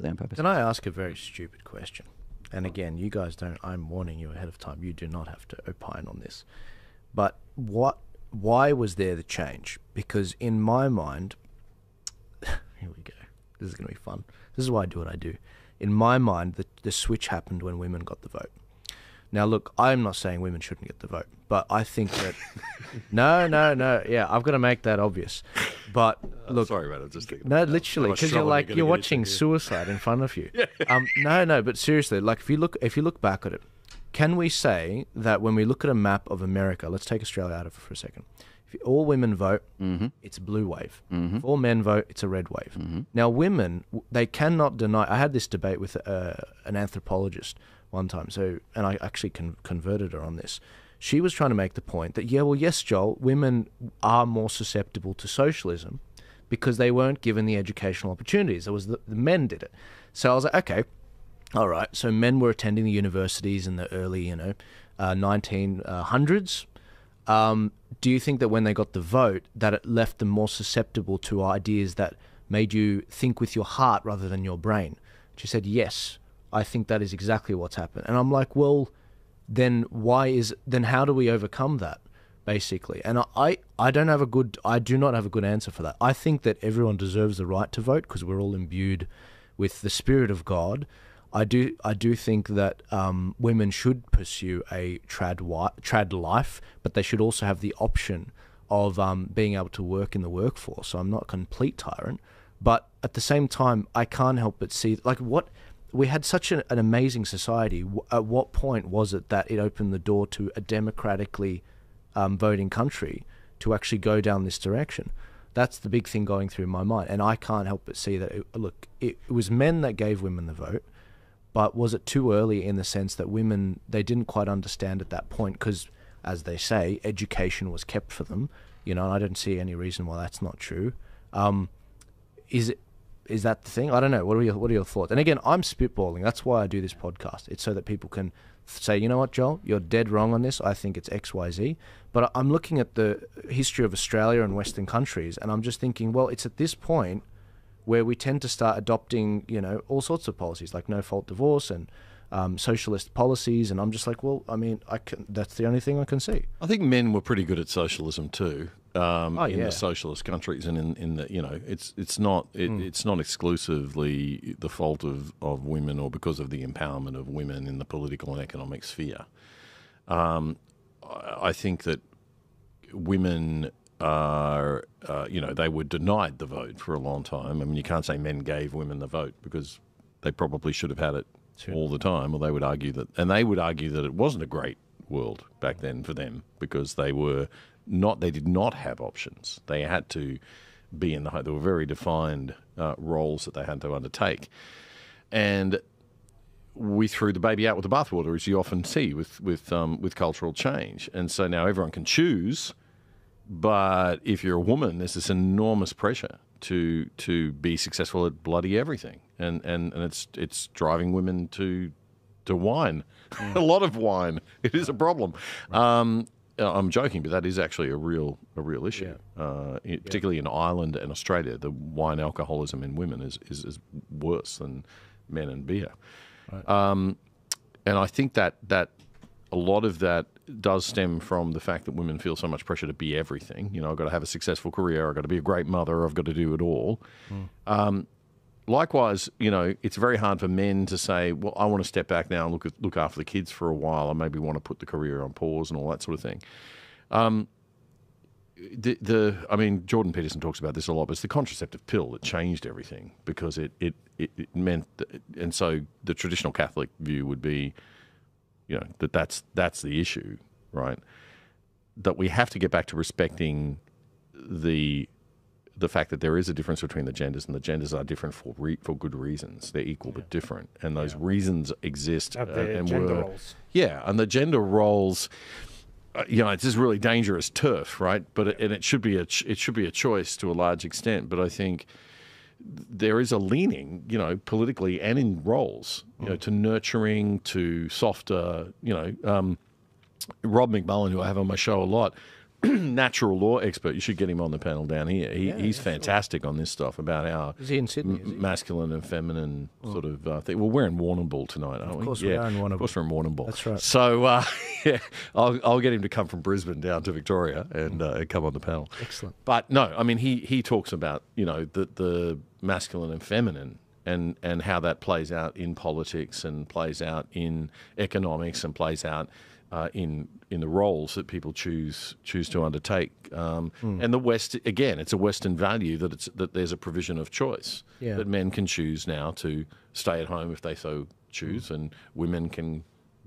on purpose. Can I ask a very stupid question? And again, you guys don't, I'm warning you ahead of time, you do not have to opine on this. But why was there the change? Because in my mind, here we go, this is going to be fun. This is why I do what I do. In my mind, the switch happened when women got the vote. Now, look, I'm not saying women shouldn't get the vote, but I think that... No. Yeah, I've got to make that obvious. But look... Sorry, man, I'm just thinking... No, literally, because you're watching suicide in front of you. No, but seriously, like if you look back at it, can we say that when we look at a map of America, let's take Australia out of it for a second. If all women vote, it's a blue wave. If all men vote, it's a red wave. Now, women, they cannot deny... I had this debate with an anthropologist one time, and I actually converted her on this. She was trying to make the point that, yes, Joel, women are more susceptible to socialism because they weren't given the educational opportunities. It was the men did it. So I was like, okay, all right. So men were attending the universities in the early, 1900s. Do you think that when they got the vote, that it left them more susceptible to ideas that made you think with your heart rather than your brain? She said, yes, I think that is exactly what's happened. And I'm like, well, then how do we overcome that, basically? And I do not have a good answer for that. I think that everyone deserves the right to vote because we're all imbued with the Spirit of God. I do think that women should pursue a trad life, but they should also have the option of being able to work in the workforce. So I'm not a complete tyrant, but at the same time, I can't help but see we had such an amazing society. At what point was it that it opened the door to a democratically voting country to actually go down this direction? That's the big thing going through my mind, and I can't help but see that. It was men that gave women the vote. But was it too early in the sense that women, they didn't quite understand at that point because, as they say, education was kept for them, and I don't see any reason why that's not true. Is that the thing? I don't know. What are your thoughts? And again, I'm spitballing. That's why I do this podcast. It's so that people can say, you know what, Joel, you're dead wrong on this. I think it's X, Y, Z. But I'm looking at the history of Australia and Western countries, and I'm just thinking, well, it's at this point where we tend to start adopting, all sorts of policies like no-fault divorce and socialist policies, and I'm just like, well, I mean, that's the only thing I can see. I think men were pretty good at socialism too, in the socialist countries, and in the it's not exclusively the fault of women or because of the empowerment of women in the political and economic sphere. I think that women are, they were denied the vote for a long time. I mean, you can't say men gave women the vote because they probably should have had it all the time, or they would argue that it wasn't a great world back then for them because they did not have options. They had to be there were very defined roles that they had to undertake. And we threw the baby out with the bathwater, as you often see with cultural change. And so now everyone can choose. But if you're a woman, there's this enormous pressure to be successful at bloody everything, and it's driving women to whine, a lot of whine. It is a problem. I'm joking, but that is actually a real issue, particularly in Ireland and Australia. The wine alcoholism in women is worse than men and beer, and I think that a lot of that does stem from the fact that women feel so much pressure to be everything. I've got to have a successful career, I've got to be a great mother, I've got to do it all. Likewise, it's very hard for men to say, well, I want to step back now and look after the kids for a while. I maybe want to put the career on pause and all that sort of thing. Jordan Peterson talks about this a lot, but it's the contraceptive pill that changed everything because it meant and so the traditional Catholic view would be, that's the issue, right? That we have to get back to respecting the fact that there is a difference between the genders, and the genders are different for good reasons. They're equal but different, and those reasons exist. And gender roles. Yeah, and the gender roles. It's this really dangerous turf, right? But it should be a choice to a large extent. But I think there is a leaning, politically and in roles, to nurturing, to softer. Rob McMullen, who I have on my show a lot, natural law expert. You should get him on the panel down here. He's fantastic on this stuff about how Is he in Sydney? Is he? masculine and feminine sort of thing. Well, we're in Warrnambool tonight, aren't we? Of course we are in Warrnambool. Of course we're in Warrnambool. That's right. So, yeah, I'll get him to come from Brisbane down to Victoria and come on the panel. Excellent. But no, I mean, he talks about, the masculine and feminine and how that plays out in politics and plays out in economics and plays out in the roles that people choose to undertake. And the West, again, it's a Western value that there's a provision of choice, that men can choose now to stay at home if they so choose, and women can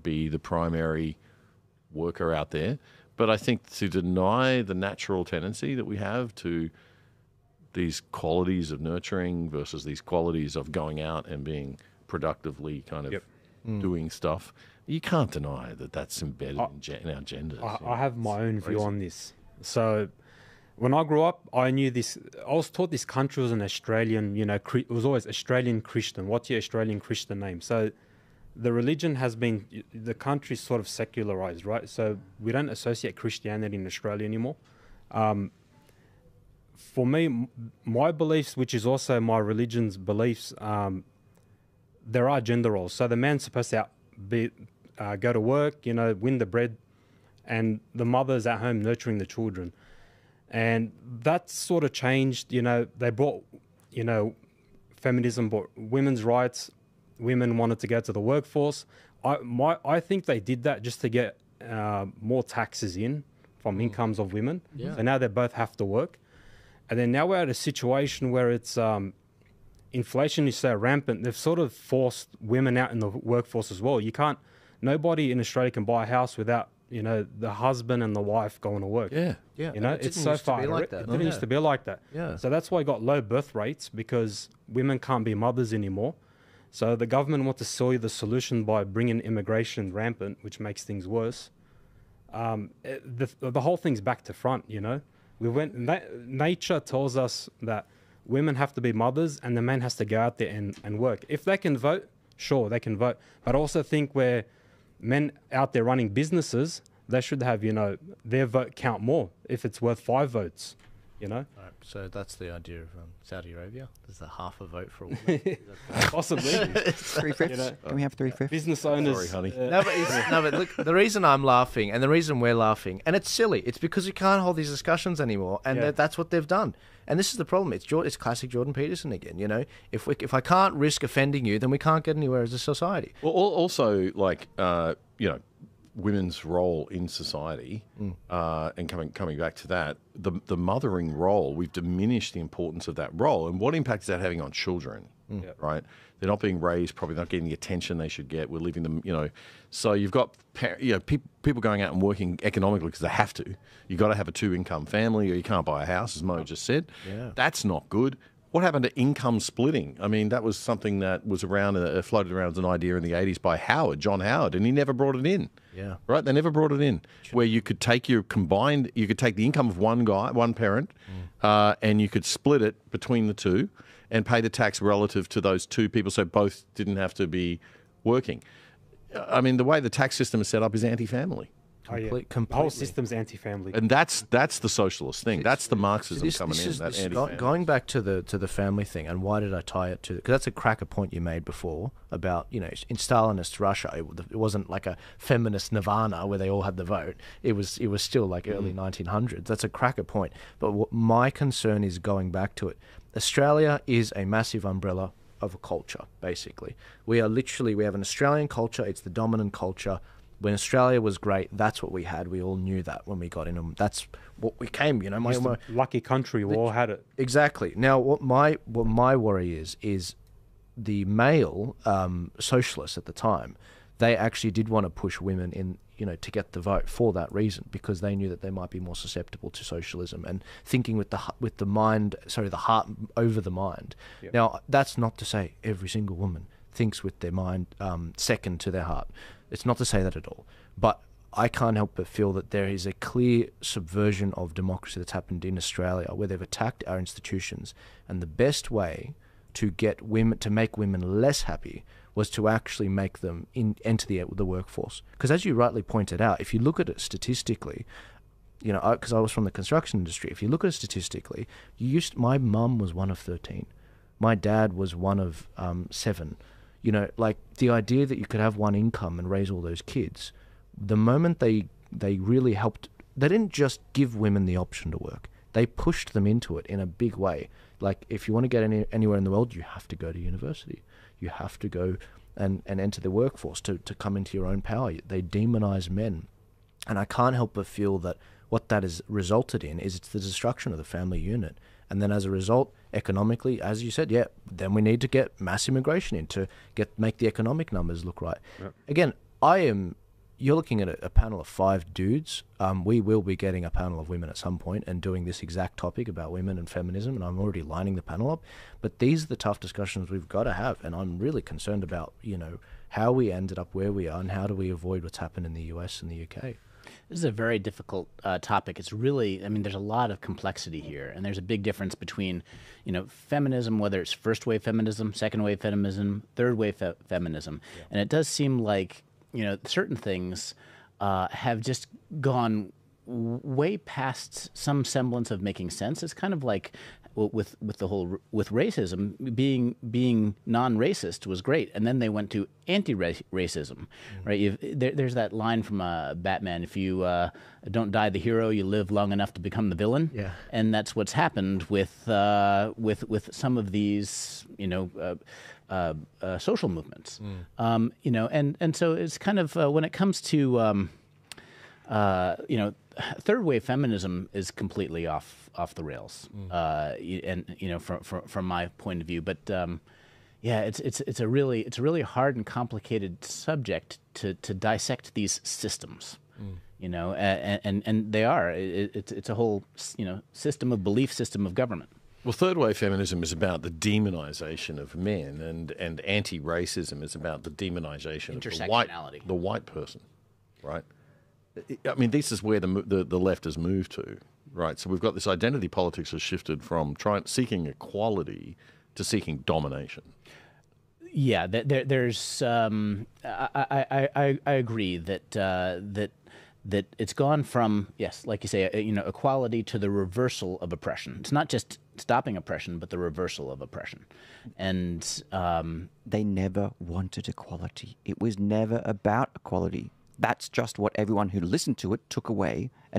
be the primary worker out there. But I think to deny the natural tendency that we have to these qualities of nurturing versus these qualities of going out and being productively kind of doing stuff, you can't deny that that's embedded in our genders. I have my own view on this. So when I grew up, I knew this. I was taught this country was an Australian, it was always Australian Christian. What's your Australian Christian name? So the religion has been, the country's sort of secularized, right? So we don't associate Christianity in Australia anymore. For me, my beliefs, which is also my religion's beliefs, there are gender roles. So the man's supposed to go to work, win the bread, and the mother's at home nurturing the children. And that sort of changed, they brought, feminism brought women's rights. Women wanted to go to the workforce. I think they did that just to get more taxes in from incomes of women. Yeah. So now they both have to work. And then now we're at a situation where it's inflation is so rampant, they've sort of forced women out in the workforce as well. Nobody in Australia can buy a house without, the husband and the wife going to work. Yeah. It's so far. It didn't used to be like that. Yeah. So that's why you got low birth rates, because women can't be mothers anymore. So the government wants to sell you the solution by bringing immigration rampant, which makes things worse. The whole thing's back to front, Nature tells us that women have to be mothers and the man has to go out there and work. If they can vote, sure, they can vote. But I also think where men out there running businesses, they should have, their vote count more if it's worth 5 votes, Right, so that's the idea of Saudi Arabia. There's a half a vote for a woman. Possibly. 3/5. Can we have 3/5? Business owners. Sorry, honey. But look, the reason I'm laughing and the reason we're laughing, and it's silly, it's because we can't hold these discussions anymore, and that's what they've done. And this is the problem. It's classic Jordan Peterson again. If I can't risk offending you, then we can't get anywhere as a society. Well, also, women's role in society, and coming back to that, the mothering role, we've diminished the importance of that role. And what impact is that having on children, right? They're not being raised, probably not getting the attention they should get. We're leaving them, So you've got people going out and working economically because they have to. You've got to have a 2-income family or you can't buy a house, as Mo just said. Yeah. That's not good. What happened to income splitting? I mean, that was something that was around, floated around as an idea in the 80s by John Howard, and he never brought it in. Yeah. Right? They never brought it in. Sure. Where you could take you could take the income of one parent, and you could split it between the two and pay the tax relative to those two people so both didn't have to be working. I mean, the way the tax system is set up is anti-family. The whole system's anti-family, and that's the socialist thing. That's the Marxism coming in. That anti-family. Going back to the family thing, and why did I tie it to? Because that's a cracker point you made before about in Stalinist Russia, it wasn't like a feminist nirvana where they all had the vote. It was still like early 1900s. That's a cracker point. But what my concern is going back to it. Australia is a massive umbrella of a culture. Basically, we have an Australian culture. It's the dominant culture. When Australia was great, that's what we had. We all knew that when we got in them. That's what we came, lucky country, we all had it. Exactly. Now, what my worry is the male socialists at the time, they actually did want to push women in, to get the vote for that reason, because they knew that they might be more susceptible to socialism and thinking with the heart over the mind. Yep. Now, that's not to say every single woman thinks with their mind second to their heart. It's not to say that at all. But I can't help but feel that there is a clear subversion of democracy that's happened in Australia, where they've attacked our institutions. And the best way to make women less happy was to actually make them enter the workforce. Because as you rightly pointed out, if you look at it statistically, because I was from the construction industry. If you look at it statistically, my mum was one of 13. My dad was one of 7. Like the idea that you could have one income and raise all those kids, the moment they really helped, they didn't just give women the option to work. They pushed them into it in a big way. Like, if you want to get anywhere in the world, you have to go to university. You have to go and enter the workforce to come into your own power. They demonize men. And I can't help but feel that what that has resulted in is it's the destruction of the family unit. And then as a result, economically, as you said, then we need to get mass immigration in to make the economic numbers look right. Yep. Again, you're looking at a panel of 5 dudes. We will be getting a panel of women at some point and doing this exact topic about women and feminism, and I'm already lining the panel up. But these are the tough discussions we've got to have, and I'm really concerned about, how we ended up where we are and how do we avoid what's happened in the US and the UK. This is a very difficult topic. It's really, there's a lot of complexity here, and there's a big difference between, feminism, whether it's first wave feminism, second wave feminism, third wave feminism. Yeah. And it does seem like, certain things have just gone way past some semblance of making sense. It's kind of like with racism, being non-racist was great, and then they went to anti-racism, right? There's that line from Batman: if you don't die the hero, you live long enough to become the villain. Yeah. And that's what's happened with some of these, social movements. And so it's kind of when it comes to third wave feminism is completely off the rails, from my point of view. But it's a really hard and complicated subject to dissect these systems. And they are. It's a whole system of belief, system of government. Well, third wave feminism is about the demonization of men, and anti-racism is about the demonization of the white person, right? I mean, this is where the left has moved to, right? So we've got this identity politics has shifted from seeking equality to seeking domination. Yeah, there's. I agree that it's gone from, yes, like you say, equality to the reversal of oppression. It's not just stopping oppression, but the reversal of oppression. And they never wanted equality. It was never about equality. That's just what everyone who listened to it took away and